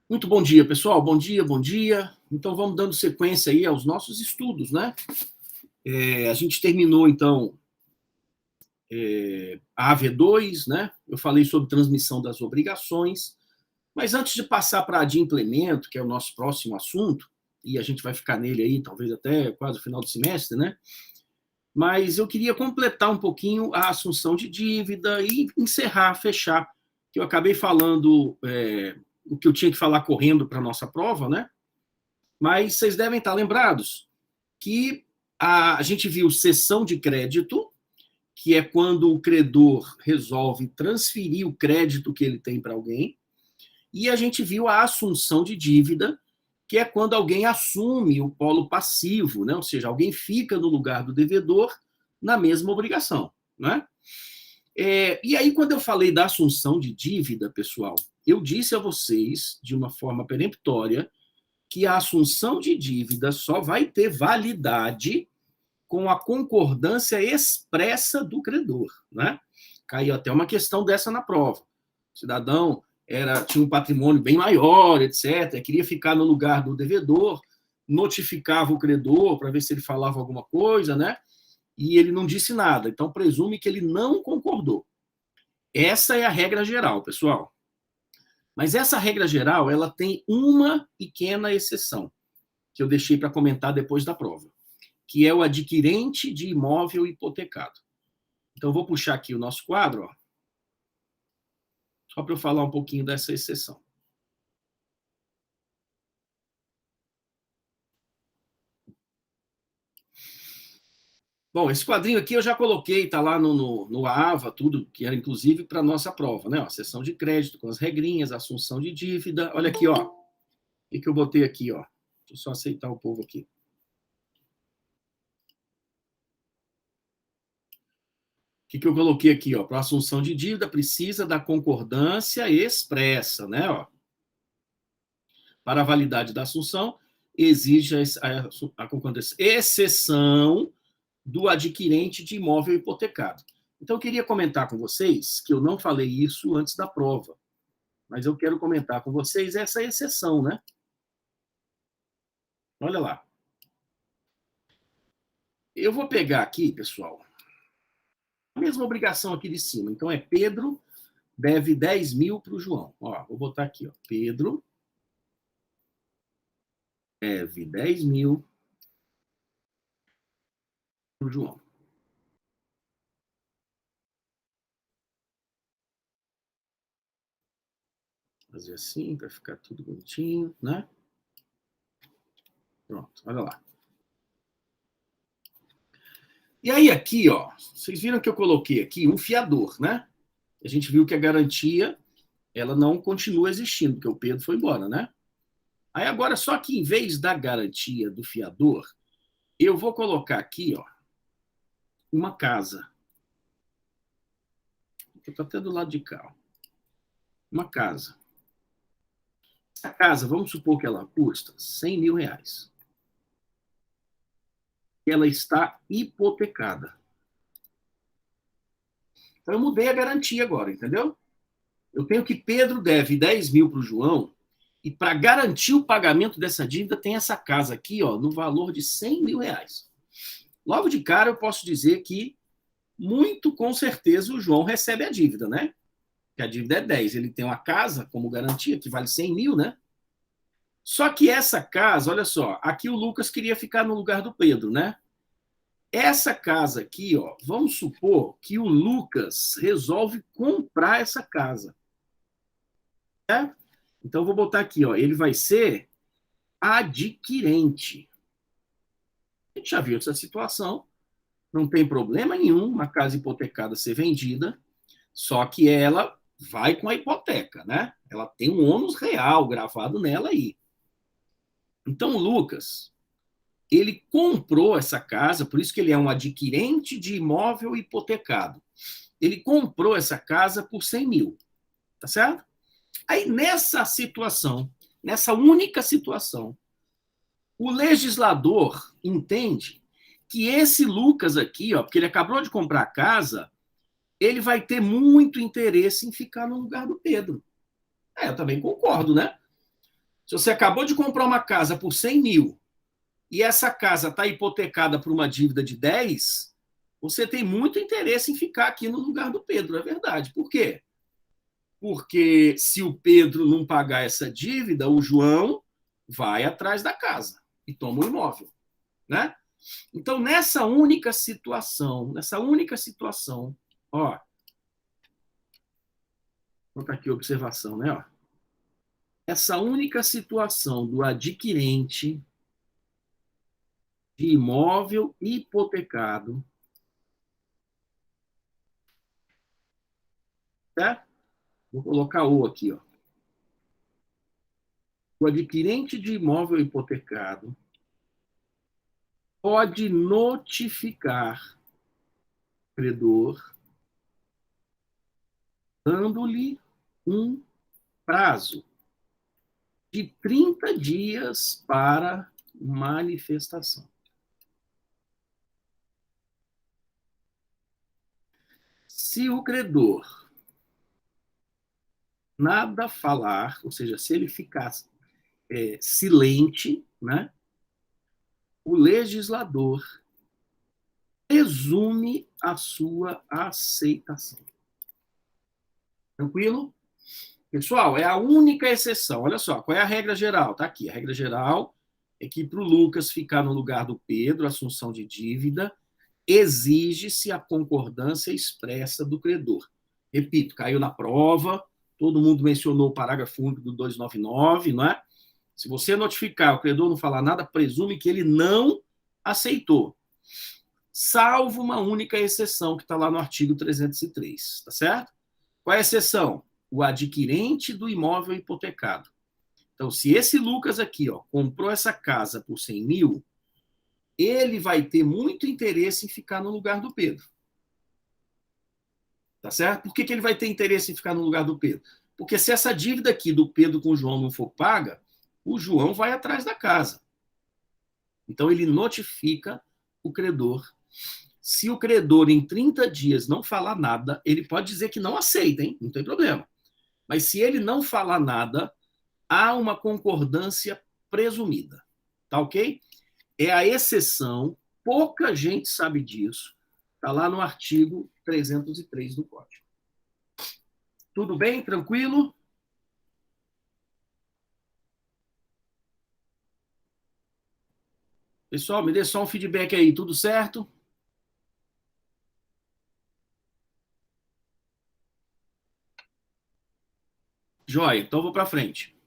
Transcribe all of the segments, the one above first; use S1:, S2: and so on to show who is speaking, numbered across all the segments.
S1: Muito bom dia, pessoal. Bom dia, bom dia. Então, vamos dando sequência aí aos nossos estudos, né? A gente terminou, então, a AV2, né? Eu falei sobre transmissão das obrigações, mas antes de passar para a de implemento, que é o nosso próximo assunto, e a gente vai ficar nele aí, talvez até quase o final do semestre, né? Mas eu queria completar um pouquinho a assunção de dívida e encerrar, fechar, que eu acabei falando o que eu tinha que falar correndo para a nossa prova, né? Mas vocês devem estar lembrados que a gente viu cessão de crédito, que é quando o credor resolve transferir o crédito que ele tem para alguém, e a gente viu a assunção de dívida, que é quando alguém assume o polo passivo, né? Ou seja, alguém fica no lugar do devedor na mesma obrigação, né? E aí, quando eu falei da assunção de dívida, pessoal, eu disse a vocês, de uma forma peremptória, que a assunção de dívida só vai ter validade com a concordância expressa do credor, né? Caiu até uma questão dessa na prova. O cidadão tinha um patrimônio bem maior, etc., queria ficar no lugar do devedor, notificava o credor para ver se ele falava alguma coisa, né? E ele não disse nada. Então, presume que ele não concordou. Essa é a regra geral, pessoal. Mas essa regra geral, ela tem uma pequena exceção, que eu deixei para comentar depois da prova, que é o adquirente de imóvel hipotecado. Então, eu vou puxar aqui o nosso quadro, ó, só para eu falar um pouquinho dessa exceção. Bom, esse quadrinho aqui eu já coloquei, está lá no AVA, tudo, que era inclusive para a nossa prova, né? Ó, sessão de crédito, com as regrinhas, assunção de dívida. Olha aqui, ó. O que eu botei aqui, ó? Deixa eu só aceitar o povo aqui. O que eu coloquei aqui, ó? Para assunção de dívida, precisa da concordância expressa, né? Ó. Para a validade da assunção, exige a concordância, exceção do adquirente de imóvel hipotecado. Então, eu queria comentar com vocês, que eu não falei isso antes da prova, mas eu quero comentar com vocês essa exceção, né? Olha lá. Eu vou pegar aqui, pessoal, a mesma obrigação aqui de cima. Então, é Pedro deve 10 mil para o João. Ó, vou botar aqui, ó. Pedro deve 10 mil para o João. Fazer assim, para ficar tudo bonitinho, né? Pronto, olha lá. E aí aqui, ó, vocês viram que eu coloquei aqui um fiador, né? A gente viu que a garantia, ela não continua existindo, porque o Pedro foi embora, né? Aí agora, só que em vez da garantia do fiador, eu vou colocar aqui, ó, uma casa. Estou até do lado de cá, ó. Uma casa. A casa, vamos supor que ela custa 100 mil reais. Ela está hipotecada. Então, eu mudei a garantia agora, entendeu? Eu tenho que Pedro deve 10 mil para o João, e para garantir o pagamento dessa dívida, tem essa casa aqui, ó, no valor de 100 mil reais. Logo de cara, eu posso dizer que, muito com certeza, o João recebe a dívida, né? Que a dívida é 10. Ele tem uma casa como garantia, que vale 100 mil, né? Só que essa casa, olha só, aqui o Lucas queria ficar no lugar do Pedro, né? Essa casa aqui, ó, vamos supor que o Lucas resolve comprar essa casa. Né? Então, eu vou botar aqui, ó, ele vai ser adquirente. A gente já viu essa situação, não tem problema nenhum uma casa hipotecada ser vendida, só que ela vai com a hipoteca, né? Ela tem um ônus real gravado nela aí. Então, o Lucas, ele comprou essa casa, por isso que ele é um adquirente de imóvel hipotecado. Ele comprou essa casa por 100 mil, tá certo? Aí, nessa situação, nessa única situação, o legislador entende que esse Lucas aqui, ó, porque ele acabou de comprar a casa, ele vai ter muito interesse em ficar no lugar do Pedro. Eu também concordo, né? Se você acabou de comprar uma casa por 100 mil e essa casa está hipotecada por uma dívida de 10, você tem muito interesse em ficar aqui no lugar do Pedro, é verdade. Por quê? Porque se o Pedro não pagar essa dívida, o João vai atrás da casa e toma o imóvel, né? Então, nessa única situação, ó, vou botar aqui a observação, né? Ó, essa única situação do adquirente de imóvel hipotecado, tá? Vou colocar o aqui, ó. O adquirente de imóvel hipotecado pode notificar o credor dando-lhe um prazo de 30 dias para manifestação. Se o credor nada falar, ou seja, se ele ficar silente, né, o legislador presume a sua aceitação. Tranquilo? Pessoal, é a única exceção. Olha só, qual é a regra geral? Está aqui. A regra geral é que para o Lucas ficar no lugar do Pedro, assunção de dívida, exige-se a concordância expressa do credor. Repito, caiu na prova, todo mundo mencionou o parágrafo único do 299, não é? Se você notificar, o credor não falar nada, presume que ele não aceitou. Salvo uma única exceção que está lá no artigo 303, tá certo? Qual é a exceção? O adquirente do imóvel hipotecado. Então, se esse Lucas aqui, ó, comprou essa casa por 100 mil, ele vai ter muito interesse em ficar no lugar do Pedro. Tá certo? Por que ele vai ter interesse em ficar no lugar do Pedro? Porque se essa dívida aqui do Pedro com o João não for paga, o João vai atrás da casa. Então, ele notifica o credor. Se o credor, em 30 dias, não falar nada, ele pode dizer que não aceita, hein? Não tem problema. Mas se ele não falar nada, há uma concordância presumida. Tá ok? É a exceção, pouca gente sabe disso. Está lá no artigo 303 do Código. Tudo bem? Tranquilo? Pessoal, me dê só um feedback aí. Tudo certo? Joia, então vou para frente.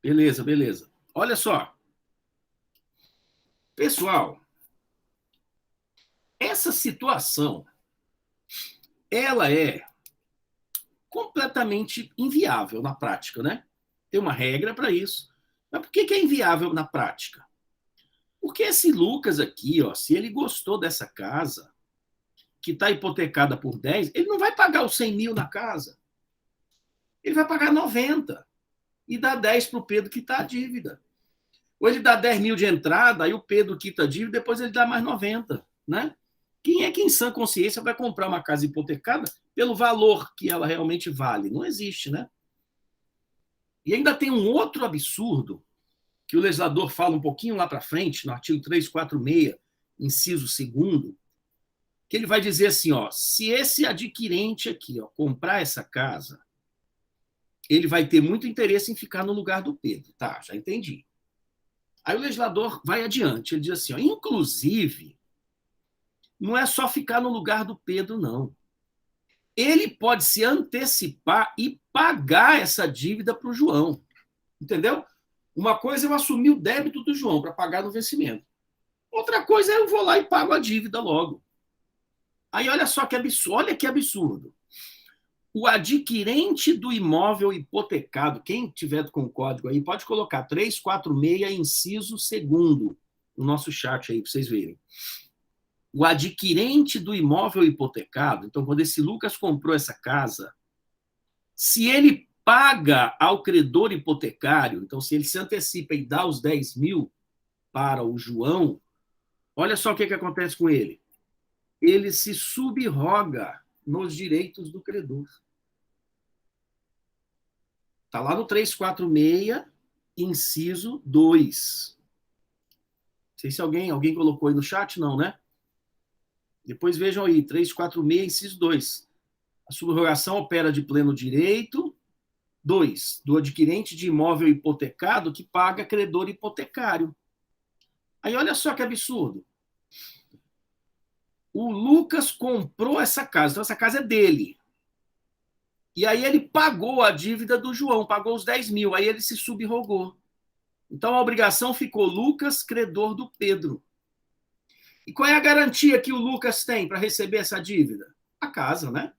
S1: Beleza, beleza. Olha só. Pessoal, essa situação, ela é completamente inviável na prática, né? Tem uma regra para isso. Mas por que é inviável na prática? Porque esse Lucas aqui, ó, se ele gostou dessa casa, que está hipotecada por 10, ele não vai pagar os 100 mil na casa. Ele vai pagar 90 e dá 10 para o Pedro quitar a dívida. Ou ele dá 10 mil de entrada, aí o Pedro quita a dívida, depois ele dá mais 90, né? Quem é que em sã consciência vai comprar uma casa hipotecada pelo valor que ela realmente vale? Não existe, né? E ainda tem um outro absurdo que o legislador fala um pouquinho lá para frente, no artigo 346, inciso 2º, que ele vai dizer assim, ó, se esse adquirente aqui, ó, comprar essa casa, ele vai ter muito interesse em ficar no lugar do Pedro. Tá, já entendi. Aí o legislador vai adiante, ele diz assim, ó, inclusive, não é só ficar no lugar do Pedro, não. Ele pode se antecipar e pagar essa dívida para o João. Entendeu? Uma coisa é eu assumir o débito do João para pagar no vencimento. Outra coisa é eu vou lá e pago a dívida logo. Aí olha só que absurdo, olha que absurdo. O adquirente do imóvel hipotecado, quem tiver com o código aí, pode colocar 346, inciso 2º, no nosso chat aí, para vocês verem. O adquirente do imóvel hipotecado, então, quando esse Lucas comprou essa casa, se ele paga ao credor hipotecário, então, se ele se antecipa e dá os 10 mil para o João, olha só o que acontece com ele. Ele se subroga nos direitos do credor. Está lá no 346, inciso 2. Não sei se alguém colocou aí no chat, não, né? Depois vejam aí, 346, inciso 2. A subrogação opera de pleno direito. 2. Do adquirente de imóvel hipotecado que paga credor hipotecário. Aí olha só que absurdo. O Lucas comprou essa casa, então essa casa é dele. E aí ele pagou a dívida do João, pagou os 10 mil, aí ele se subrogou. Então a obrigação ficou Lucas, credor do Pedro. E qual é a garantia que o Lucas tem para receber essa dívida? A casa, né?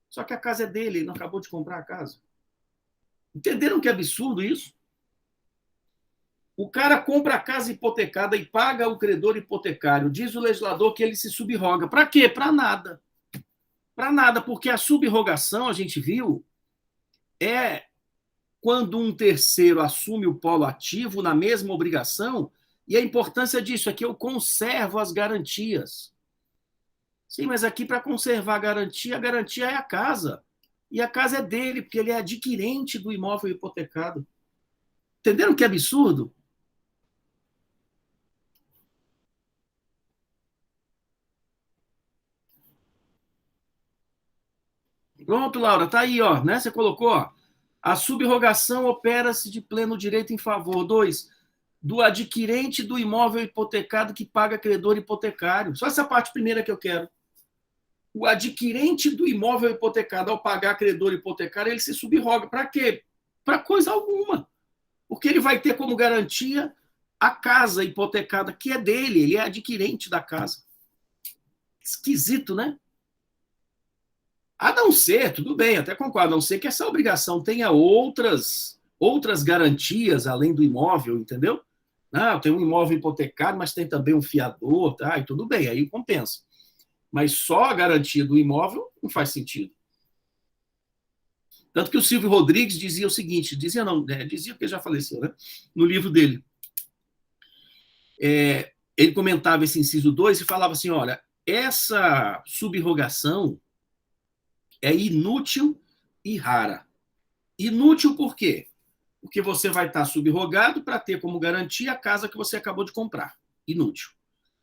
S1: Só que a casa é dele, ele não acabou de comprar a casa. Entenderam que absurdo isso? O cara compra a casa hipotecada e paga o credor hipotecário. Diz o legislador que ele se subroga. Para quê? Para nada. Para nada, porque a subrogação, a gente viu, é quando um terceiro assume o polo ativo na mesma obrigação, e a importância disso é que eu conservo as garantias. Sim, mas aqui para conservar a garantia é a casa. E a casa é dele, porque ele é adquirente do imóvel hipotecado. Entenderam que absurdo? Pronto, Laura, tá aí, ó, né? Você colocou, ó. A subrogação opera-se de pleno direito em favor. 2. Do adquirente do imóvel hipotecado que paga credor hipotecário. Só essa parte primeira que eu quero. O adquirente do imóvel hipotecado, ao pagar credor hipotecário, ele se subroga. Para quê? Para coisa alguma. Porque ele vai ter como garantia a casa hipotecada, que é dele, ele é adquirente da casa. Esquisito, né? A não ser, tudo bem, até concordo, a não ser que essa obrigação tenha outras garantias além do imóvel, entendeu? Não, tem um imóvel hipotecado, mas tem também um fiador, tá? E tudo bem, aí compensa. Mas só a garantia do imóvel não faz sentido. Tanto que o Silvio Rodrigues dizia o seguinte, dizia porque já faleceu, né? No livro dele. Ele comentava esse inciso 2 e falava assim, olha, essa subrogação é inútil e rara. Inútil por quê? Porque você vai estar subrogado para ter como garantia a casa que você acabou de comprar. Inútil.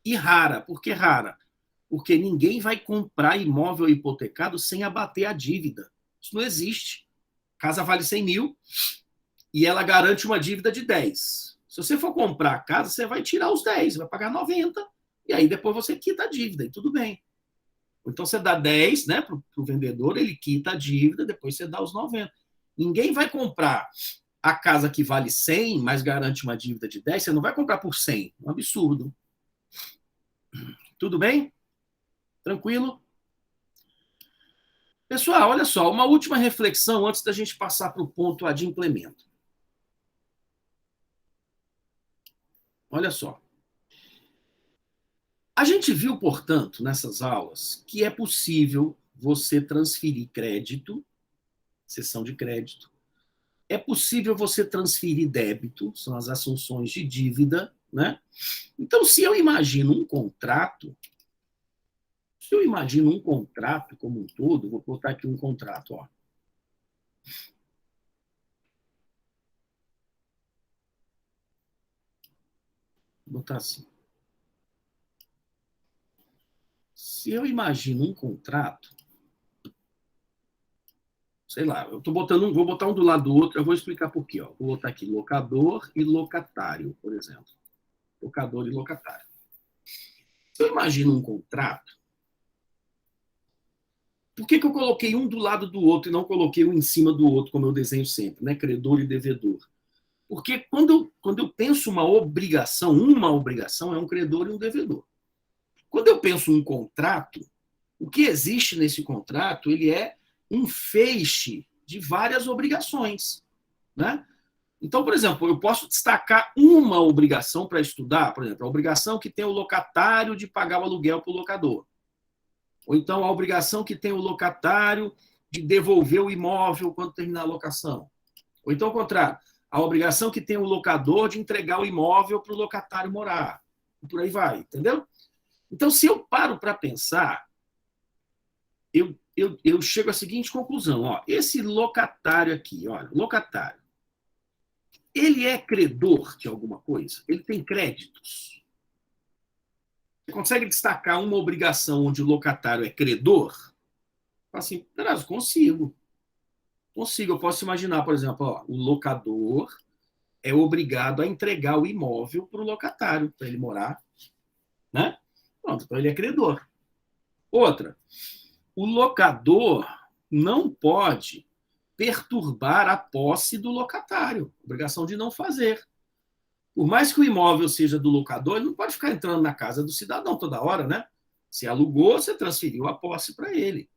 S1: E rara. Por que rara? Porque ninguém vai comprar imóvel hipotecado sem abater a dívida. Isso não existe. A casa vale 100 mil e ela garante uma dívida de 10. Se você for comprar a casa, você vai tirar os 10, vai pagar 90, e aí depois você quita a dívida, e tudo bem. Então você dá 10, né, para o vendedor, ele quita a dívida, depois você dá os 90. Ninguém vai comprar a casa que vale 100, mas garante uma dívida de 10, você não vai comprar por 100. É um absurdo. Tudo bem? Tranquilo? Pessoal, olha só, uma última reflexão antes da gente passar para o ponto de implemento. Olha só. A gente viu, portanto, nessas aulas, que é possível você transferir crédito, cessão de crédito, é possível você transferir débito, são as assunções de dívida, né? Então, se eu imagino um contrato como um todo, vou botar aqui um contrato, ó. Vou botar assim. Se eu imagino um contrato, sei lá, eu tô botando vou botar um do lado do outro, eu vou explicar por quê, ó. Vou botar aqui locador e locatário, por exemplo. Locador e locatário. Se eu imagino um contrato, por que eu coloquei um do lado do outro e não coloquei um em cima do outro, como eu desenho sempre, né? Credor e devedor. Porque quando eu penso uma obrigação é um credor e um devedor. Quando eu penso um contrato, o que existe nesse contrato, ele é um feixe de várias obrigações, né? Então, por exemplo, eu posso destacar uma obrigação para estudar, por exemplo, a obrigação que tem o locatário de pagar o aluguel para o locador. Ou então a obrigação que tem o locatário de devolver o imóvel quando terminar a locação. Ou então, ao contrário, a obrigação que tem o locador de entregar o imóvel para o locatário morar. E por aí vai, entendeu? Então, se eu paro para pensar, eu chego à seguinte conclusão. Ó, esse locatário aqui, olha, locatário, ele é credor de alguma coisa? Ele tem créditos? Você consegue destacar uma obrigação onde o locatário é credor? Fala assim, peraí, consigo. Consigo, eu posso imaginar, por exemplo, ó, o locador é obrigado a entregar o imóvel para o locatário, para ele morar, né? Pronto, então ele é credor. Outra, o locador não pode perturbar a posse do locatário, obrigação de não fazer. Por mais que o imóvel seja do locador, ele não pode ficar entrando na casa do cidadão toda hora, né? Se alugou, você transferiu a posse para ele.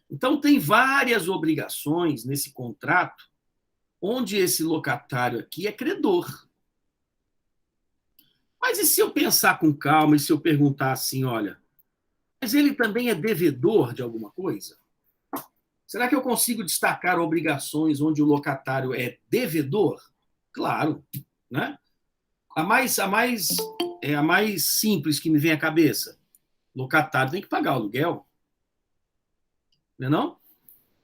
S1: Então, tem várias obrigações nesse contrato onde esse locatário aqui é credor. Mas e se eu pensar com calma e se eu perguntar assim, olha, mas ele também é devedor de alguma coisa? Será que eu consigo destacar obrigações onde o locatário é devedor? Claro, né? A mais simples que me vem à cabeça. Locatário tem que pagar o aluguel, não é não?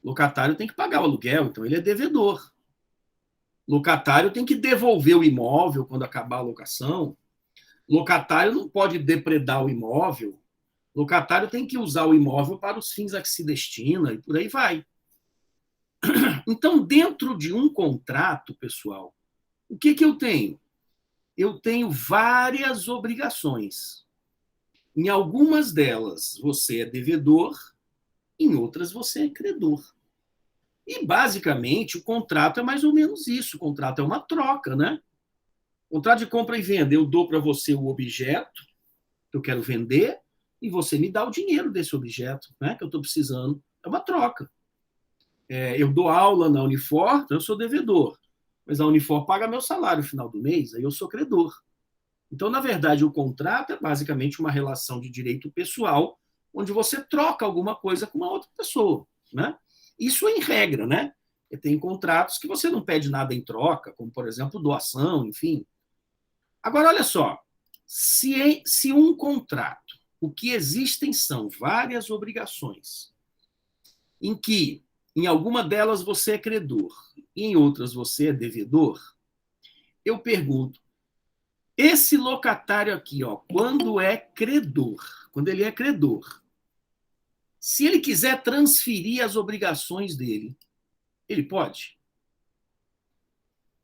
S1: Locatário tem que pagar o aluguel, então ele é devedor. Locatário tem que devolver o imóvel quando acabar a locação. Locatário não pode depredar o imóvel. Locatário tem que usar o imóvel para os fins a que se destina e por aí vai. Então, dentro de um contrato, pessoal, o que, que eu tenho? Eu tenho várias obrigações. Em algumas delas, você é devedor, em outras, você é credor. E, basicamente, o contrato é mais ou menos isso. O contrato é uma troca, né? O contrato de compra e venda, eu dou para você o objeto que eu quero vender e você me dá o dinheiro desse objeto, né, que eu estou precisando. É uma troca. Eu dou aula na Unifor, então eu sou devedor. Mas a Unifor paga meu salário no final do mês, aí eu sou credor. Então, na verdade, o contrato é basicamente uma relação de direito pessoal, onde você troca alguma coisa com uma outra pessoa, né? Isso é em regra, né? E tem contratos que você não pede nada em troca, como, por exemplo, doação, enfim. Agora, olha só, se um contrato, o que existem são várias obrigações, em que, em alguma delas, você é credor, e em outras você é devedor, eu pergunto, esse locatário aqui, ó, quando é credor, quando ele é credor, se ele quiser transferir as obrigações dele, ele pode?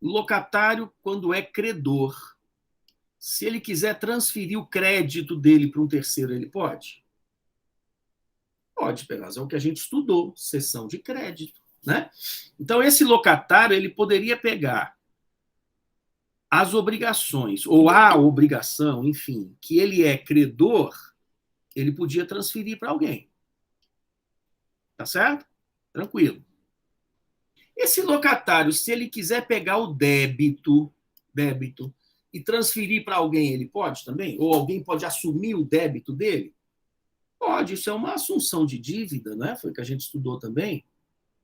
S1: O locatário, quando é credor, se ele quiser transferir o crédito dele para um terceiro, ele pode? Pode, Pelas, é o que a gente estudou, cessão de crédito, né? Então, esse locatário, ele poderia pegar as obrigações, ou a obrigação, enfim, que ele é credor, ele podia transferir para alguém. Tá certo? Tranquilo. Esse locatário, se ele quiser pegar o débito e transferir para alguém, ele pode também? Ou alguém pode assumir o débito dele? Pode, isso é uma assunção de dívida, né? Foi o que a gente estudou também.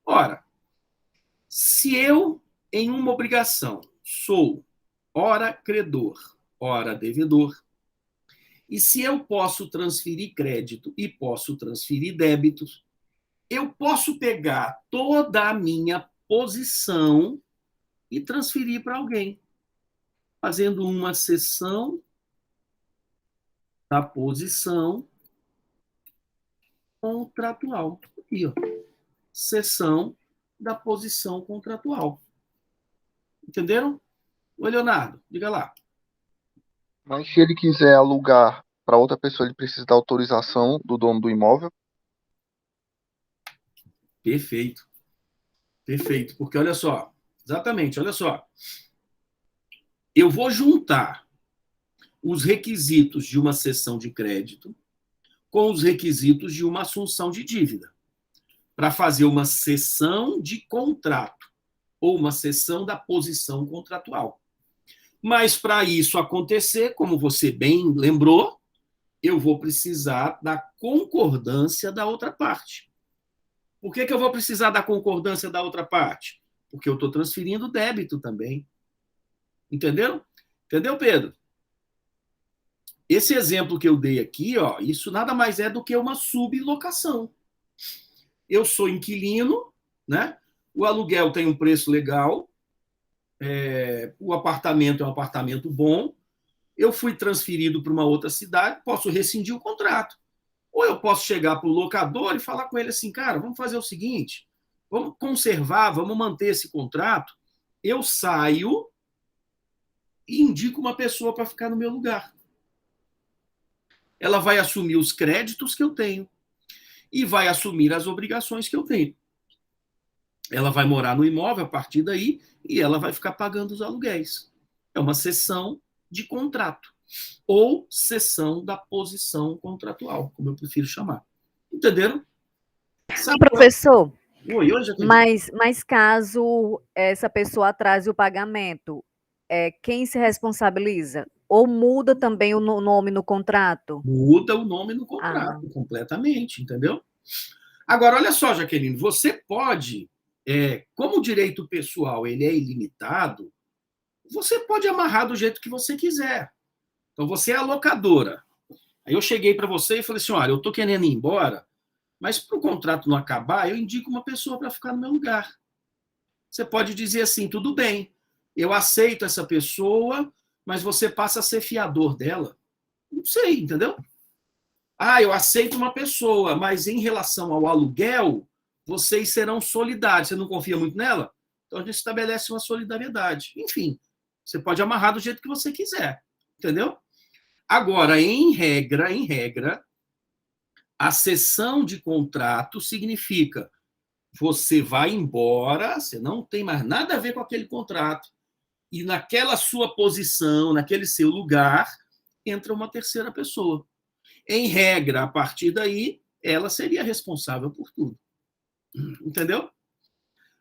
S1: Ora, se eu, em uma obrigação, sou ora credor, ora devedor, e se eu posso transferir crédito e posso transferir débitos, eu posso pegar toda a minha posição e transferir para alguém, fazendo uma cessão da posição contratual. Aqui, ó. Cessão da posição contratual. Entenderam? Oi, Leonardo, diga lá.
S2: Mas se ele quiser alugar para outra pessoa, ele precisa da autorização do dono do imóvel.
S1: Perfeito, perfeito. Porque olha só, exatamente, olha só. Eu vou juntar os requisitos de uma cessão de crédito com os requisitos de uma assunção de dívida, para fazer uma cessão de contrato ou uma cessão da posição contratual. Mas para isso acontecer, como você bem lembrou, eu vou precisar da concordância da outra parte. Por que eu vou precisar da concordância da outra parte? Porque eu estou transferindo débito também. Entenderam? Entendeu, Pedro? Esse exemplo que eu dei aqui, ó, isso nada mais é do que uma sublocação. eu sou inquilino, né? O aluguel tem um preço legal, o apartamento é um apartamento bom, eu fui transferido para uma outra cidade, posso rescindir o contrato. Ou eu posso chegar para o locador e falar com ele assim, cara, vamos fazer o seguinte, vamos conservar, vamos manter esse contrato, eu saio e indico uma pessoa para ficar no meu lugar. Ela vai assumir os créditos que eu tenho e vai assumir as obrigações que eu tenho. Ela vai morar no imóvel a partir daí e ela vai ficar pagando os aluguéis. É uma cessão de contrato ou cessão da posição contratual, como eu prefiro chamar. Entenderam? Sabe
S3: Professor,
S1: Oi, hoje
S3: mas caso essa pessoa atrase o pagamento, quem se responsabiliza? Ou muda também o nome no contrato?
S1: Muda o nome no contrato completamente, entendeu? Agora, olha só, Jaqueline, você pode, como o direito pessoal ele é ilimitado, você pode amarrar do jeito que você quiser. Então, você é a locadora. Aí eu cheguei para você e falei assim, olha, eu estou querendo ir embora, mas para o contrato não acabar, eu indico uma pessoa para ficar no meu lugar. Você pode dizer assim, tudo bem, eu aceito essa pessoa, mas você passa a ser fiador dela. Não sei, entendeu? Ah, eu aceito uma pessoa, mas em relação ao aluguel, vocês serão solidários. Você não confia muito nela? Então a gente estabelece uma solidariedade. Enfim, você pode amarrar do jeito que você quiser, entendeu? Agora, em regra, a cessão de contrato significa você vai embora, você não tem mais nada a ver com aquele contrato, e naquela sua posição, naquele seu lugar, entra uma terceira pessoa. Em regra, a partir daí, ela seria responsável por tudo. Entendeu?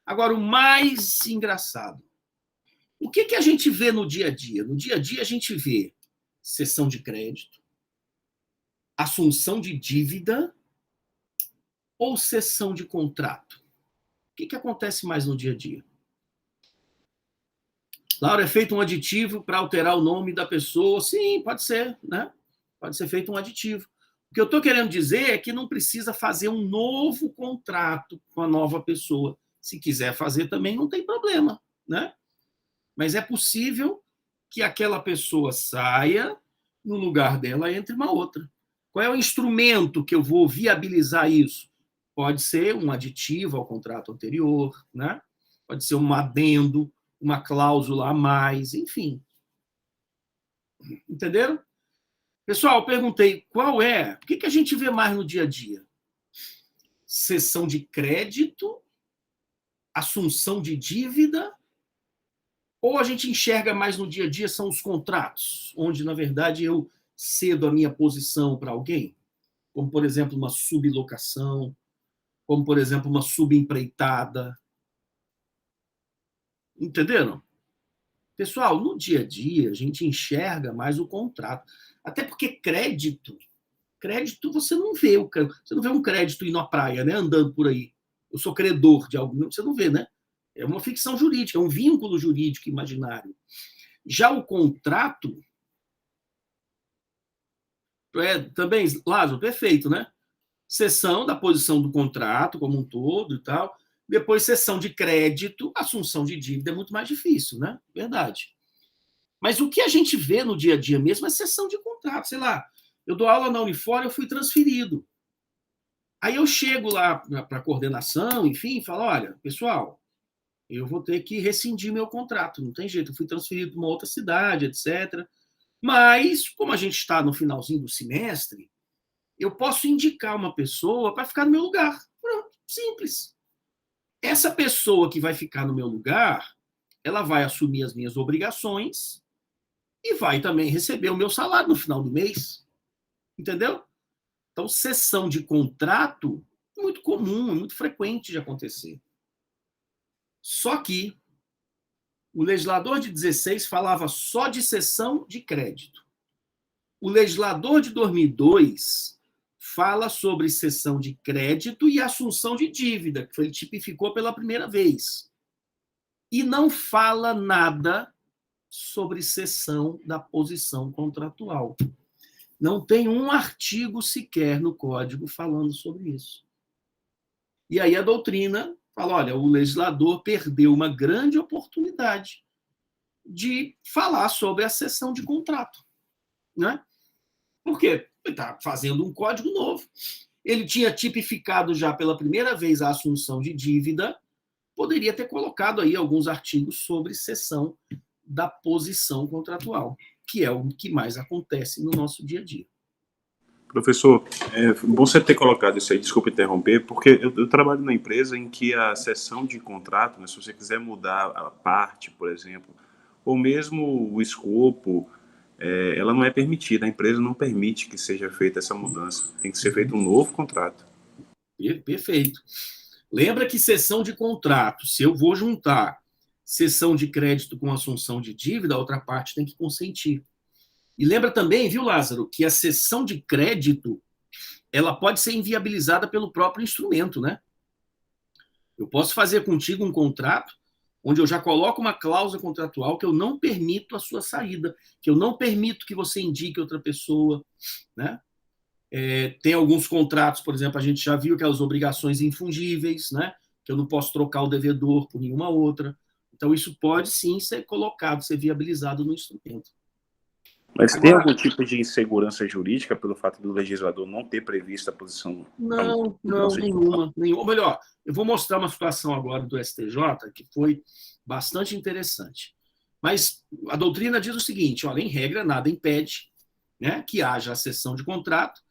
S1: Agora, o mais engraçado. O que a gente vê no dia a dia? No dia a dia, a gente vê cessão de crédito, assunção de dívida ou cessão de contrato? O que acontece mais no dia a dia? Laura, é feito um aditivo para alterar o nome da pessoa? Sim, pode ser, né? Pode ser feito um aditivo. O que eu estou querendo dizer é que não precisa fazer um novo contrato com a nova pessoa. Se quiser fazer também, não tem problema, né? Mas é possível que aquela pessoa saia, no lugar dela entre uma outra. Qual é o instrumento que eu vou viabilizar isso? Pode ser um aditivo ao contrato anterior, né? Pode ser um adendo, uma cláusula a mais, enfim. Entenderam? Pessoal, eu perguntei qual é, o que a gente vê mais no dia a dia? Cessão de crédito, assunção de dívida, ou a gente enxerga mais no dia a dia são os contratos, onde, na verdade, eu cedo a minha posição para alguém, como, por exemplo, uma sublocação, como, por exemplo, uma subempreitada. Entenderam? Pessoal, no dia a dia, a gente enxerga mais o contrato. Até porque crédito você não vê, você não vê um crédito indo à praia, né, andando por aí. Eu sou credor de algo, você não vê, né? É uma ficção jurídica, é um vínculo jurídico imaginário. Já o contrato, também, Lázaro, perfeito, né? Cessão da posição do contrato como um todo e tal. Depois, cessão de crédito, assunção de dívida é muito mais difícil, né? Verdade. Mas o que a gente vê no dia a dia mesmo é cessão de contrato. Sei lá, eu dou aula na Unifor, eu fui transferido. Aí eu chego lá para a coordenação, enfim, e falo, olha, pessoal, eu vou ter que rescindir meu contrato, não tem jeito, eu fui transferido para uma outra cidade, etc. Mas, como a gente está no finalzinho do semestre, eu posso indicar uma pessoa para ficar no meu lugar. Pronto, simples. Essa pessoa que vai ficar no meu lugar, ela vai assumir as minhas obrigações e vai também receber o meu salário no final do mês. Entendeu? Então, cessão de contrato é muito comum, é muito frequente de acontecer. Só que o legislador de 16 falava só de cessão de crédito. O legislador de 2002 fala sobre cessão de crédito e assunção de dívida, que ele tipificou pela primeira vez. E não fala nada sobre cessão da posição contratual. Não tem um artigo sequer no Código falando sobre isso. E aí a doutrina fala, olha, o legislador perdeu uma grande oportunidade de falar sobre a cessão de contrato, né? Porque ele está fazendo um código novo. Ele tinha tipificado já pela primeira vez a assunção de dívida, poderia ter colocado aí alguns artigos sobre cessão da posição contratual, que é o que mais acontece no nosso dia a dia.
S4: Professor, é bom você ter colocado isso aí, desculpa interromper, porque eu trabalho numa empresa em que a cessão de contrato, né, se você quiser mudar a parte, por exemplo, ou mesmo o escopo, ela não é permitida, a empresa não permite que seja feita essa mudança, tem que ser feito um novo contrato.
S1: Perfeito. Lembra que cessão de contrato, se eu vou juntar cessão de crédito com assunção de dívida, a outra parte tem que consentir. E lembra também, viu, Lázaro, que a cessão de crédito ela pode ser inviabilizada pelo próprio instrumento, né? Eu posso fazer contigo um contrato onde eu já coloco uma cláusula contratual que eu não permito a sua saída, que eu não permito que você indique outra pessoa, né? Tem alguns contratos, por exemplo, a gente já viu aquelas obrigações infungíveis, né? Que eu não posso trocar o devedor por nenhuma outra. Então, isso pode sim ser colocado, ser viabilizado no instrumento.
S4: Mas tem algum tipo de insegurança jurídica pelo fato do legislador não ter previsto a posição?
S1: Não, nenhuma. Ou melhor, eu vou mostrar uma situação agora do STJ que foi bastante interessante. Mas a doutrina diz o seguinte, olha, em regra, nada impede, né, que haja a cessão de contrato,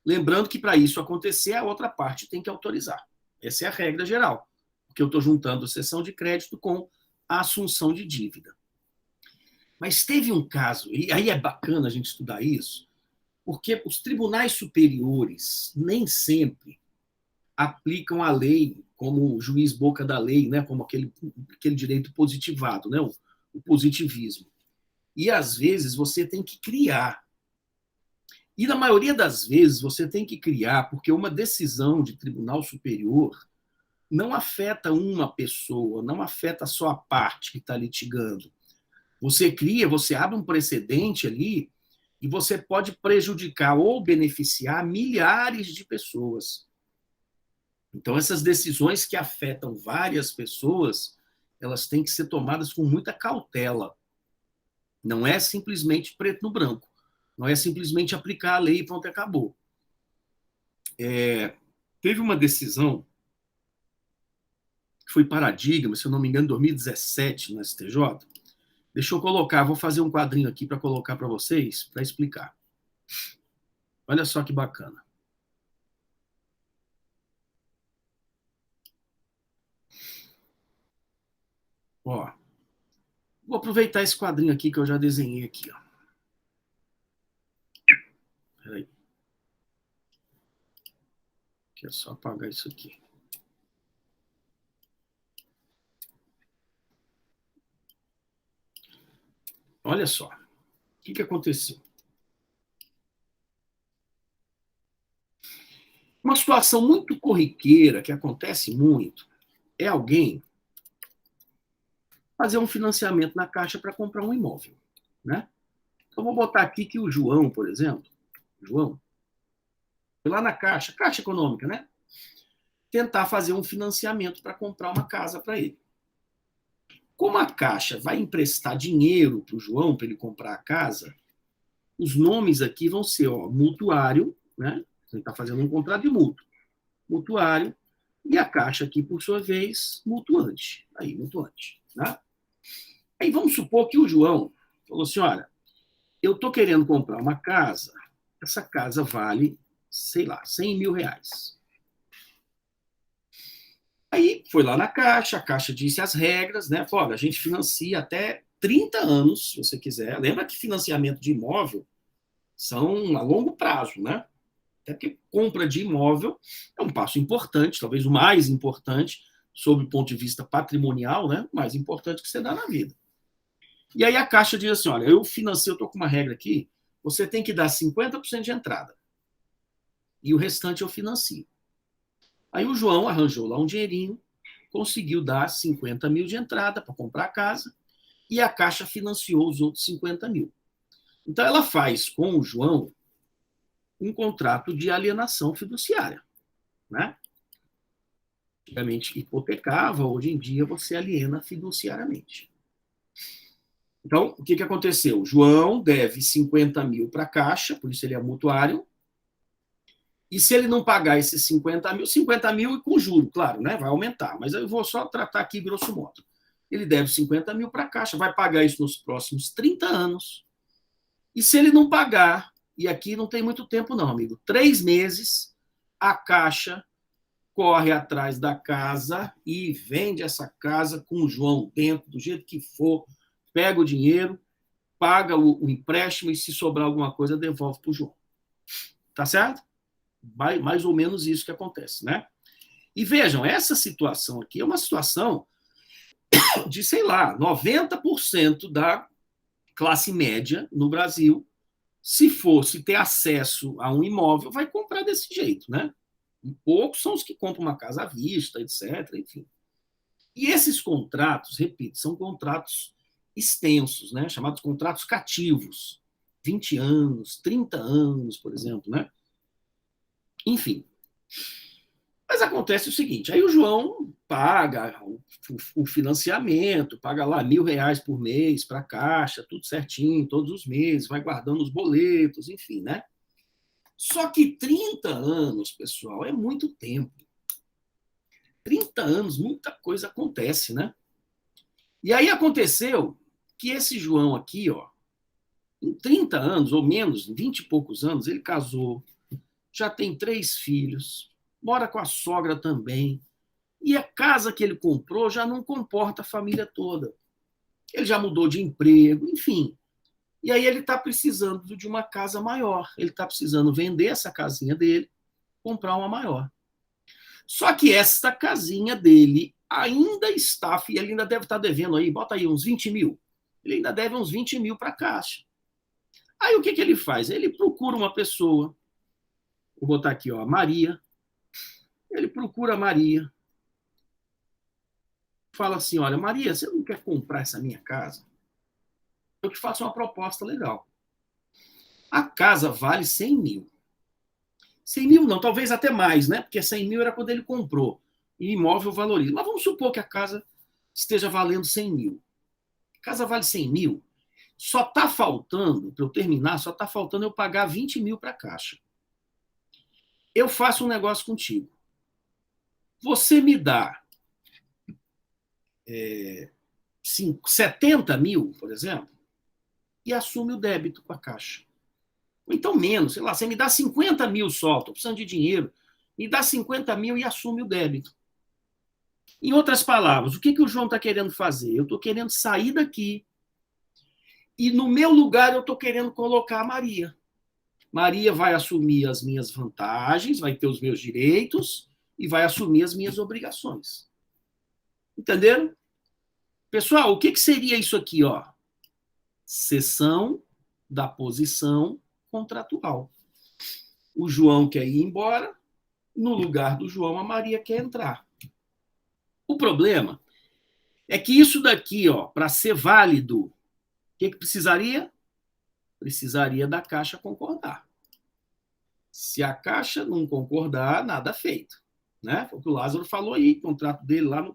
S1: lembrando que para isso acontecer, a outra parte tem que autorizar. Essa é a regra geral, porque eu estou juntando cessão de crédito com a assunção de dívida. Mas teve um caso, e aí é bacana a gente estudar isso, porque os tribunais superiores nem sempre aplicam a lei como o juiz boca da lei, né, como aquele direito positivado, né, o positivismo. E às vezes você tem que criar. E na maioria das vezes você tem que criar porque uma decisão de tribunal superior não afeta uma pessoa, não afeta só a parte que está litigando. Você cria, você abre um precedente ali e você pode prejudicar ou beneficiar milhares de pessoas. Então, essas decisões que afetam várias pessoas, elas têm que ser tomadas com muita cautela. Não é simplesmente preto no branco. Não é simplesmente aplicar a lei e pronto, acabou. Teve uma decisão que foi paradigma, se eu não me engano, em 2017, no STJ. Deixa eu colocar, vou fazer um quadrinho aqui para colocar para vocês, para explicar. Olha só que bacana. Ó, vou aproveitar esse quadrinho aqui que eu já desenhei aqui. Ó. Peraí. Aqui é só apagar isso aqui. Olha só. O que aconteceu? Uma situação muito corriqueira, que acontece muito, é alguém fazer um financiamento na Caixa para comprar um imóvel, né? Então, vou botar aqui que o João, por exemplo, João, foi lá na Caixa Econômica, né? Tentar fazer um financiamento para comprar uma casa para ele. Como a Caixa vai emprestar dinheiro para o João para ele comprar a casa, os nomes aqui vão ser mutuário, né? Ele está fazendo um contrato de mútuo. Mutuário, e a Caixa aqui, por sua vez, mutuante. Aí, mutuante. Né? Aí vamos supor que o João falou assim, olha, eu estou querendo comprar uma casa, essa casa vale, sei lá, 100 mil reais. Aí foi lá na Caixa, a Caixa disse as regras, né? Falou, olha, a gente financia até 30 anos, se você quiser. Lembra que financiamento de imóvel são a longo prazo, né? Até porque compra de imóvel é um passo importante, talvez o mais importante, sob o ponto de vista patrimonial, né? O mais importante que você dá na vida. E aí a Caixa diz assim, olha, eu financio, eu estou com uma regra aqui, você tem que dar 50% de entrada. E o restante eu financio. Aí o João arranjou lá um dinheirinho, conseguiu dar 50 mil de entrada para comprar a casa, e a Caixa financiou os outros 50 mil. Então ela faz com o João um contrato de alienação fiduciária, né? Antigamente hipotecava, hoje em dia você aliena fiduciariamente. Então, o que aconteceu? João deve 50 mil para a Caixa, por isso ele é mutuário, e se ele não pagar esses 50 mil e com juro, claro, né? Vai aumentar, mas eu vou só tratar aqui grosso modo. Ele deve 50 mil para a Caixa, vai pagar isso nos próximos 30 anos, e se ele não pagar, e aqui não tem muito tempo não, amigo, 3 meses, a Caixa corre atrás da casa e vende essa casa com o João dentro, do jeito que for, pega o dinheiro, paga o empréstimo e se sobrar alguma coisa, devolve para o João. Tá certo? Mais ou menos isso que acontece, né? E vejam, essa situação aqui é uma situação de, sei lá, 90% da classe média no Brasil, se fosse ter acesso a um imóvel, vai comprar desse jeito, né? Poucos são os que compram uma casa à vista, etc. Enfim. E esses contratos, repito, são contratos extensos, né? Chamados contratos cativos. 20 anos, 30 anos, por exemplo, né? Enfim. Mas acontece o seguinte, aí o João paga o financiamento, paga lá R$1.000 por mês para a Caixa, tudo certinho, todos os meses, vai guardando os boletos, enfim, né? Só que 30 anos, pessoal, é muito tempo. 30 anos, muita coisa acontece, né? E aí aconteceu que esse João aqui, ó, em 30 anos, ou menos, 20 e poucos anos, ele casou, já tem 3 filhos, mora com a sogra também, e a casa que ele comprou já não comporta a família toda. Ele já mudou de emprego, enfim. E aí ele está precisando de uma casa maior. Ele está precisando vender essa casinha dele, comprar uma maior. Só que essa casinha dele ainda está, ele ainda deve estar devendo aí, bota aí uns 20 mil. Ele ainda deve uns 20 mil para a Caixa. Aí o que ele faz? Ele procura uma pessoa, vou botar aqui, ó, Maria. Ele procura a Maria. Fala assim, olha, Maria, você não quer comprar essa minha casa? Eu te faço uma proposta legal. A casa vale 100 mil. 100 mil não, talvez até mais, né? Porque 100 mil era quando ele comprou. E imóvel valoriza. Mas vamos supor que a casa esteja valendo 100 mil. A casa vale 100 mil. Só está faltando, para eu terminar, só está faltando eu pagar 20 mil para a Caixa. Eu faço um negócio contigo. Você me dá 70 mil, por exemplo, e assume o débito com a Caixa. Ou então menos, sei lá, você me dá 50 mil só, estou precisando de dinheiro, me dá 50 mil e assume o débito. Em outras palavras, o que o João está querendo fazer? Eu estou querendo sair daqui e no meu lugar eu estou querendo colocar a Maria. Maria vai assumir as minhas vantagens, vai ter os meus direitos e vai assumir as minhas obrigações. Entenderam? Pessoal, o que seria isso aqui, ó? Cessão da posição contratual. O João quer ir embora, no lugar do João, a Maria quer entrar. O problema é que isso daqui, ó, para ser válido, o que precisaria? Precisaria da Caixa concordar. Se a Caixa não concordar, nada feito. Né? Foi o que o Lázaro falou aí, o contrato dele lá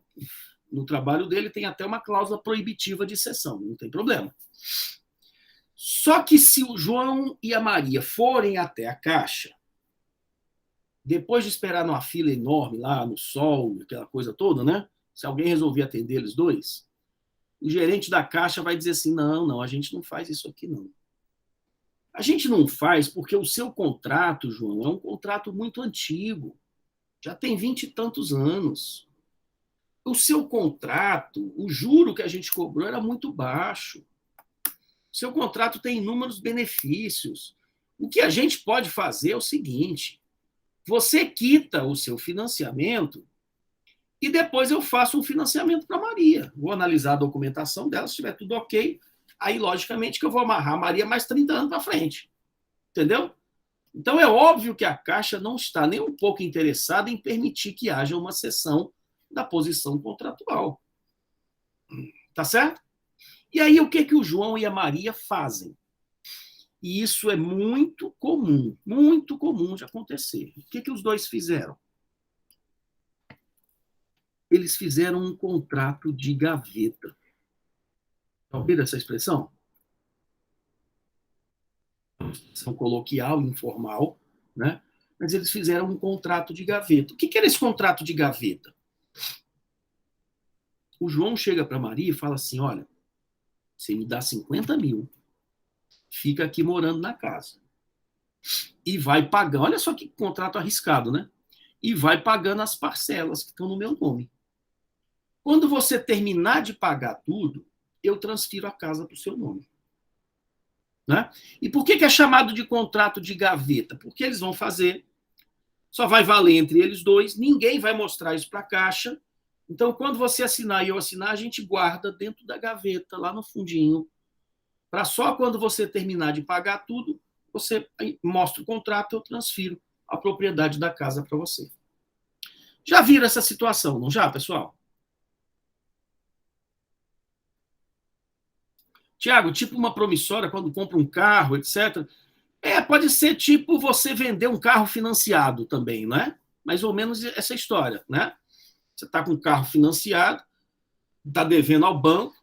S1: no trabalho dele tem até uma cláusula proibitiva de cessão, não tem problema. Só que se o João e a Maria forem até a Caixa, depois de esperar numa fila enorme lá no sol, aquela coisa toda, né? Se alguém resolver atender eles dois, o gerente da Caixa vai dizer assim, não, a gente não faz isso aqui, não. A gente não faz porque o seu contrato, João, é um contrato muito antigo. Já tem 20 e tantos anos. O seu contrato, o juro que a gente cobrou era muito baixo. O seu contrato tem inúmeros benefícios. O que a gente pode fazer é o seguinte, você quita o seu financiamento e depois eu faço um financiamento para a Maria. Vou analisar a documentação dela, se estiver tudo ok, aí logicamente que eu vou amarrar a Maria mais 30 anos para frente. Entendeu? Então é óbvio que a Caixa não está nem um pouco interessada em permitir que haja uma cessão da posição contratual. Tá certo? E aí o que o João e a Maria fazem? E isso é muito comum de acontecer. O que os dois fizeram? eles fizeram um contrato de gaveta. Já ouviram essa expressão? São coloquial, informal, né? Mas eles fizeram um contrato de gaveta. O que era esse contrato de gaveta? O João chega para Maria e fala assim, olha, você me dá 50 mil, fica aqui morando na casa. E vai pagando, olha só que contrato arriscado, né? E vai pagando as parcelas que estão no meu nome. Quando você terminar de pagar tudo, eu transfiro a casa para o seu nome. Né? E por que é chamado de contrato de gaveta? Porque eles vão fazer, só vai valer entre eles dois, ninguém vai mostrar isso para a Caixa. Então, quando você assinar e eu assinar, a gente guarda dentro da gaveta, lá no fundinho, para só quando você terminar de pagar tudo, você mostra o contrato, eu transfiro a propriedade da casa para você. Já viram essa situação, não já, pessoal? Tiago, tipo uma promissória, quando compra um carro, etc. Pode ser tipo você vender um carro financiado também, não é? Mais ou menos essa história, né? Você está com um carro financiado, está devendo ao banco,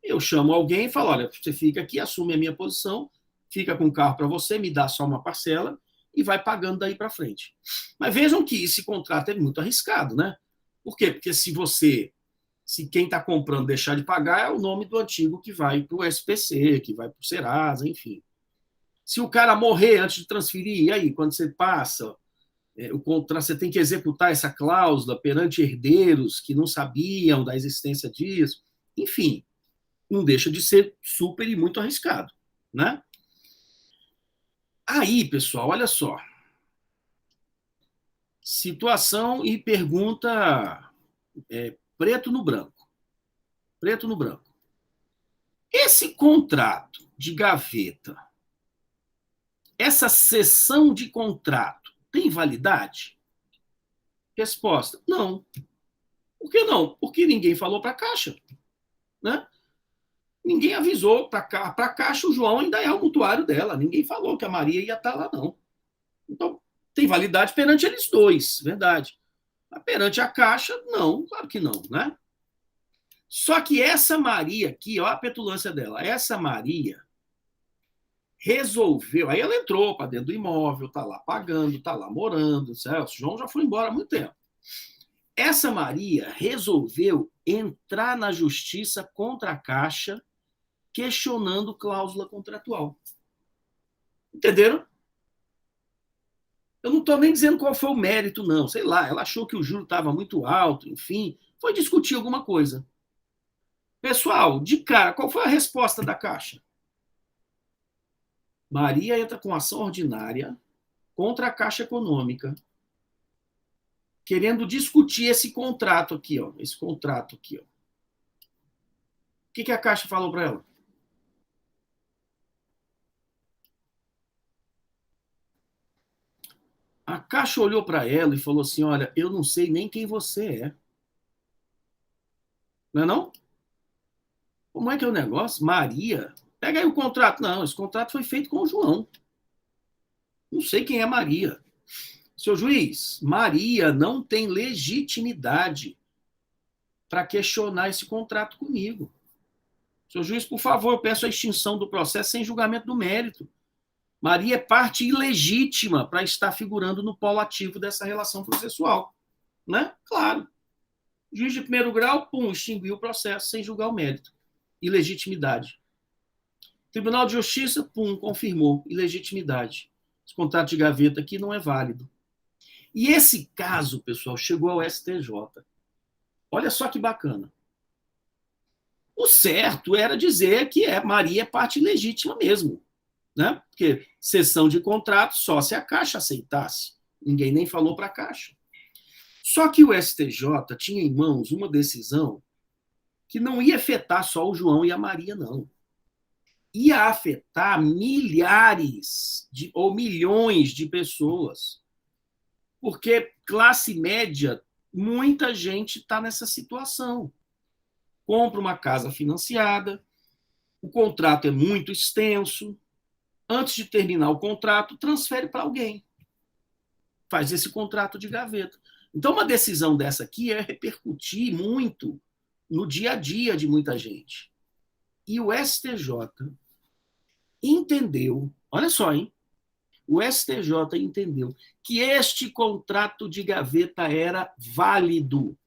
S1: eu chamo alguém e falo, olha, você fica aqui, assume a minha posição, fica com o carro para você, me dá só uma parcela e vai pagando daí para frente. Mas vejam que esse contrato é muito arriscado, né? Por quê? Porque se quem está comprando deixar de pagar, é o nome do antigo que vai para o SPC, que vai para o Serasa, enfim. Se o cara morrer antes de transferir, e aí, quando você passa o contrato, você tem que executar essa cláusula perante herdeiros que não sabiam da existência disso. Enfim, não deixa de ser super e muito arriscado, né? Aí, pessoal, olha só. Situação e pergunta preto no branco. Preto no branco. Esse contrato de gaveta, essa cessão de contrato, tem validade? Resposta: não. Por que não? Porque ninguém falou para a Caixa. Né? Ninguém avisou para a Caixa, o João ainda é o mutuário dela. Ninguém falou que a Maria ia estar lá, não. Então, tem validade perante eles dois, verdade. Mas perante a Caixa, não, claro que não, né? Só que essa Maria aqui, olha a petulância dela, essa Maria resolveu, aí ela entrou para dentro do imóvel, tá lá pagando, tá lá morando, certo? O João já foi embora há muito tempo. Essa Maria resolveu entrar na justiça contra a Caixa, questionando cláusula contratual. Entenderam? Eu não estou nem dizendo qual foi o mérito, não. Sei lá, ela achou que o juro estava muito alto, enfim, foi discutir alguma coisa. Pessoal, de cara, qual foi a resposta da Caixa? Maria entra com ação ordinária contra a Caixa Econômica, querendo discutir esse contrato aqui, ó. Esse contrato aqui, ó. O que a Caixa falou para ela? A Caixa olhou para ela e falou assim, olha, eu não sei nem quem você é. Não é não? Como é que é o negócio? Maria, pega aí o contrato. Não, esse contrato foi feito com o João. Não sei quem é Maria. Seu juiz, Maria não tem legitimidade para questionar esse contrato comigo. Seu juiz, por favor, eu peço a extinção do processo sem julgamento do mérito. Maria é parte ilegítima para estar figurando no polo ativo dessa relação processual. Né? Claro. Juiz de primeiro grau, pum, extinguiu o processo sem julgar o mérito. Ilegitimidade. Tribunal de Justiça, pum, confirmou. Ilegitimidade. Esse contrato de gaveta aqui não é válido. E esse caso, pessoal, chegou ao STJ. Olha só que bacana. O certo era dizer que Maria é parte legítima mesmo. Né? Porque cessão de contrato só se a Caixa aceitasse. Ninguém nem falou para a Caixa. Só que o STJ tinha em mãos uma decisão que não ia afetar só o João e a Maria, não. Ia afetar milhares ou milhões de pessoas. Porque classe média, muita gente está nessa situação. Compra uma casa financiada, o contrato é muito extenso, antes de terminar o contrato, transfere para alguém. Faz esse contrato de gaveta. Então, uma decisão dessa aqui é repercutir muito no dia a dia de muita gente. E o STJ entendeu, olha só, hein? O STJ entendeu que este contrato de gaveta era válido,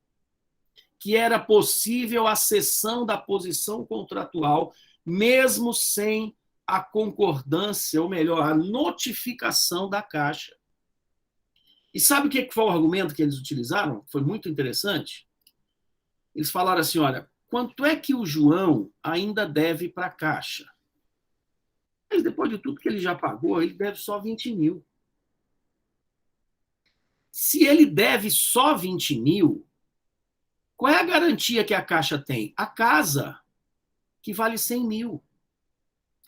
S1: que era possível a cessão da posição contratual, mesmo sem a concordância, ou melhor, a notificação da Caixa. E sabe o que foi o argumento que eles utilizaram? Foi muito interessante. Eles falaram assim, olha, quanto é que o João ainda deve para a Caixa? Mas depois de tudo que ele já pagou, ele deve só 20 mil. Se ele deve só 20 mil, qual é a garantia que a Caixa tem? A casa, que vale 100 mil.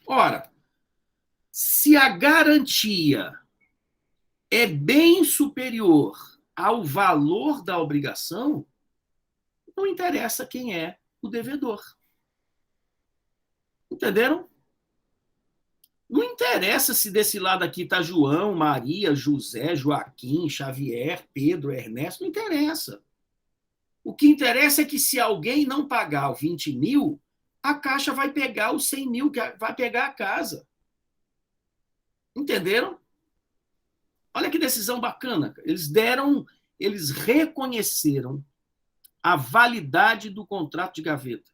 S1: Ora, se a garantia é bem superior ao valor da obrigação, não interessa quem é o devedor. Entenderam? Não interessa se desse lado aqui está João, Maria, José, Joaquim, Xavier, Pedro, Ernesto, não interessa. O que interessa é que se alguém não pagar os 20 mil, a Caixa vai pegar os 100 mil, vai pegar a casa. Entenderam? Olha que decisão bacana. Eles reconheceram a validade do contrato de gaveta.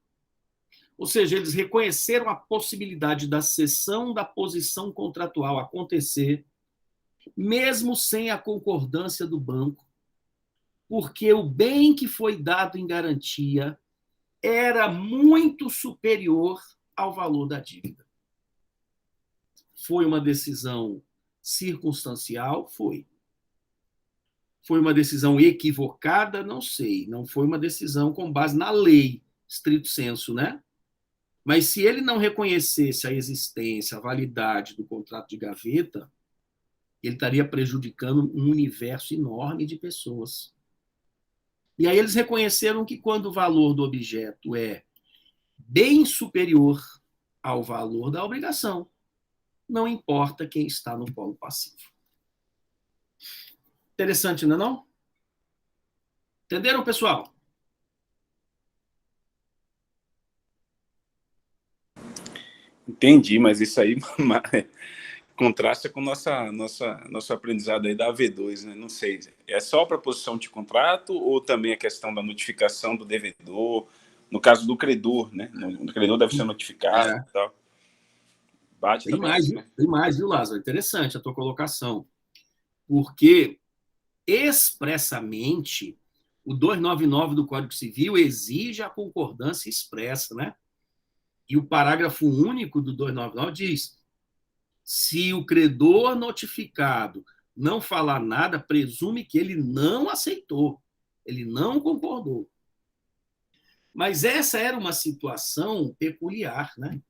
S1: Ou seja, eles reconheceram a possibilidade da cessão da posição contratual acontecer, mesmo sem a concordância do banco, porque o bem que foi dado em garantia era muito superior ao valor da dívida. Foi uma decisão circunstancial? Foi. Foi uma decisão equivocada? Não sei. Não foi uma decisão com base na lei, estrito sensu, né? Mas se ele não reconhecesse a existência, a validade do contrato de gaveta, ele estaria prejudicando um universo enorme de pessoas. E aí eles reconheceram que quando o valor do objeto é bem superior ao valor da obrigação, não importa quem está no polo passivo. Interessante, não é não? Entenderam, pessoal?
S4: Entendi, mas isso aí contrasta com nosso aprendizado aí da AV2, né? Não sei, é só para a posição de contrato ou também a questão da notificação do devedor, no caso do credor, né? O credor deve ser notificado e tal. Bate
S1: tem mais, viu, Lázaro? Interessante a tua colocação. Porque expressamente o 299 do Código Civil exige a concordância expressa, né? E o parágrafo único do 299 diz: se o credor notificado não falar nada, presume que ele não aceitou, ele não concordou. Mas essa era uma situação peculiar, né?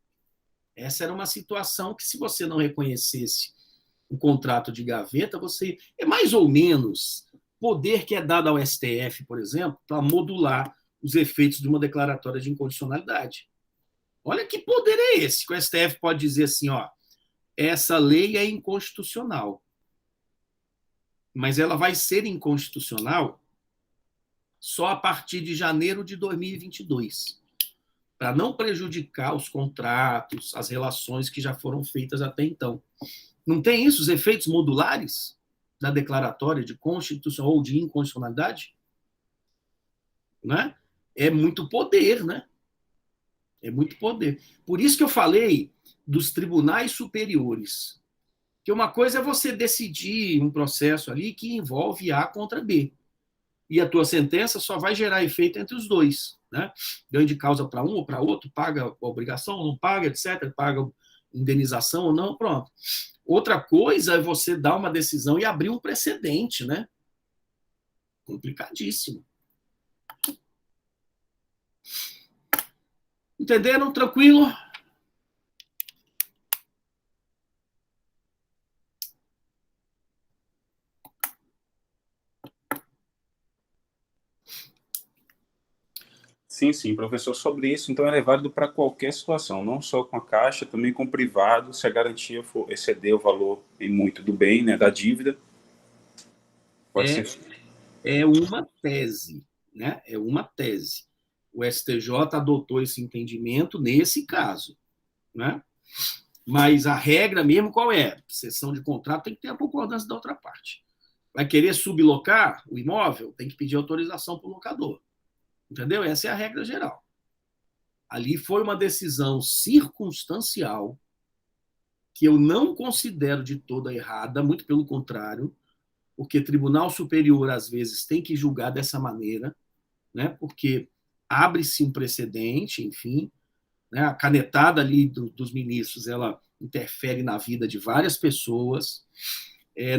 S1: Essa era uma situação que, se você não reconhecesse o contrato de gaveta, você... É mais ou menos poder que é dado ao STF, por exemplo, para modular os efeitos de uma declaratória de incondicionalidade. Olha que poder é esse, que o STF pode dizer assim, ó, essa lei é inconstitucional, mas ela vai ser inconstitucional só a partir de janeiro de 2022, para não prejudicar os contratos, as relações que já foram feitas até então. Não tem isso, os efeitos modulares da declaratória de constitucional ou de inconstitucionalidade? Né? É muito poder, né? É muito poder. Por isso que eu falei dos tribunais superiores. Que uma coisa é você decidir um processo ali que envolve A contra B. E a tua sentença só vai gerar efeito entre os dois. Né? Ganho de causa para um ou para outro, paga a obrigação ou não paga, etc., paga indenização ou não, pronto. Outra coisa é você dar uma decisão e abrir um precedente, né? Complicadíssimo. Entenderam? Tranquilo?
S4: Sim, professor. Sobre isso, então, é válido para qualquer situação, não só com a Caixa, também com o privado, se a garantia for exceder o valor em muito do bem, né, da dívida, pode ser.
S1: é uma tese, né? É uma tese. O STJ adotou esse entendimento nesse caso, né? Mas a regra mesmo qual é? Cessão de contrato tem que ter a concordância da outra parte. Vai querer sublocar o imóvel? Tem que pedir autorização para o locador. Entendeu? Essa é a regra geral. Ali foi uma decisão circunstancial que eu não considero de toda errada, muito pelo contrário, porque Tribunal Superior, às vezes, tem que julgar dessa maneira, né? Porque abre-se um precedente, enfim, né? A canetada ali dos ministros, ela interfere na vida de várias pessoas.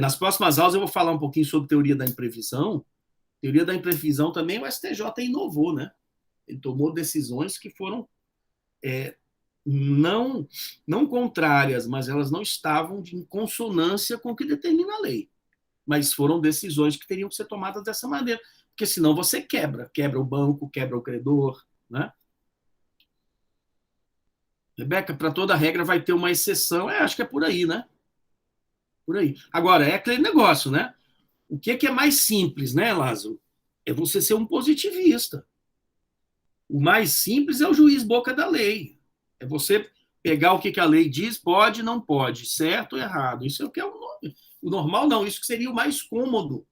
S1: Nas próximas aulas eu vou falar um pouquinho sobre teoria da imprevisão. Teoria da imprevisão também o STJ inovou, né? Ele tomou decisões que foram não contrárias, mas elas não estavam em consonância com o que determina a lei. Mas foram decisões que teriam que ser tomadas dessa maneira, porque senão você quebra o banco, quebra o credor, né? Rebeca, para toda regra vai ter uma exceção, acho que é por aí, né? Por aí. Agora, é aquele negócio, né? O que é mais simples, né, Lázaro? É você ser um positivista. O mais simples é o juiz boca da lei. É você pegar o que a lei diz, pode, não pode, certo ou errado. Isso é o que é o normal, não. Isso que seria o mais cômodo.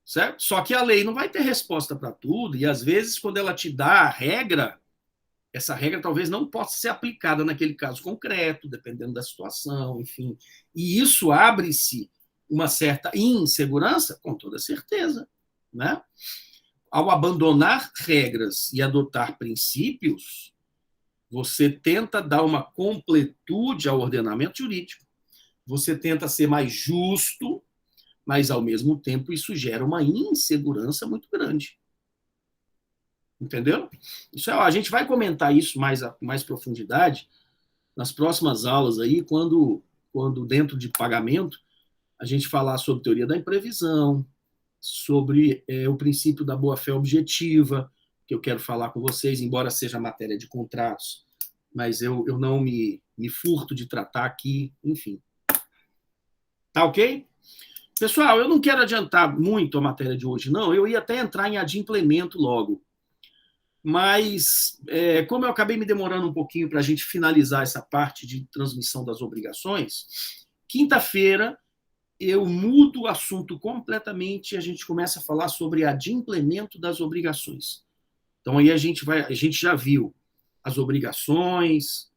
S1: Certo? Só que a lei não vai ter resposta para tudo, e às vezes, quando ela te dá a regra, essa regra talvez não possa ser aplicada naquele caso concreto, dependendo da situação, enfim. E isso abre-se uma certa insegurança, com toda certeza, né? Ao abandonar regras e adotar princípios, você tenta dar uma completude ao ordenamento jurídico, você tenta ser mais justo, mas, ao mesmo tempo, isso gera uma insegurança muito grande. Entendeu? Isso a gente vai comentar isso mais profundidade nas próximas aulas aí, quando dentro de pagamento, a gente falar sobre teoria da imprevisão, sobre o princípio da boa-fé objetiva, que eu quero falar com vocês, embora seja matéria de contratos, mas eu não me furto de tratar aqui, enfim. Tá ok? Pessoal, eu não quero adiantar muito a matéria de hoje, não. Eu ia até entrar em adimplemento logo. Mas, como eu acabei me demorando um pouquinho para a gente finalizar essa parte de transmissão das obrigações, quinta-feira eu mudo o assunto completamente e a gente começa a falar sobre adimplemento das obrigações. Então, aí a gente já viu as obrigações,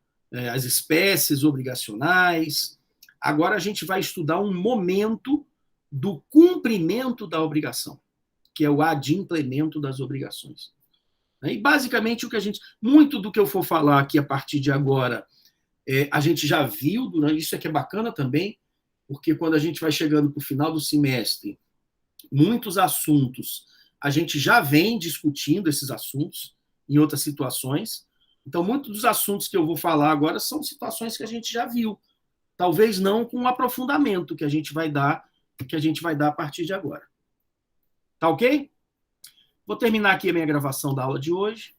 S1: as espécies obrigacionais. Agora a gente vai estudar um momento do cumprimento da obrigação, que é o adimplemento das obrigações. E, basicamente, muito do que eu for falar aqui a partir de agora, a gente já viu, isso aqui é bacana também, porque quando a gente vai chegando para o final do semestre, muitos assuntos, a gente já vem discutindo esses assuntos em outras situações. Então, muitos dos assuntos que eu vou falar agora são situações que a gente já viu. Talvez não com o aprofundamento que a gente vai dar a partir de agora. Tá ok? Vou terminar aqui a minha gravação da aula de hoje.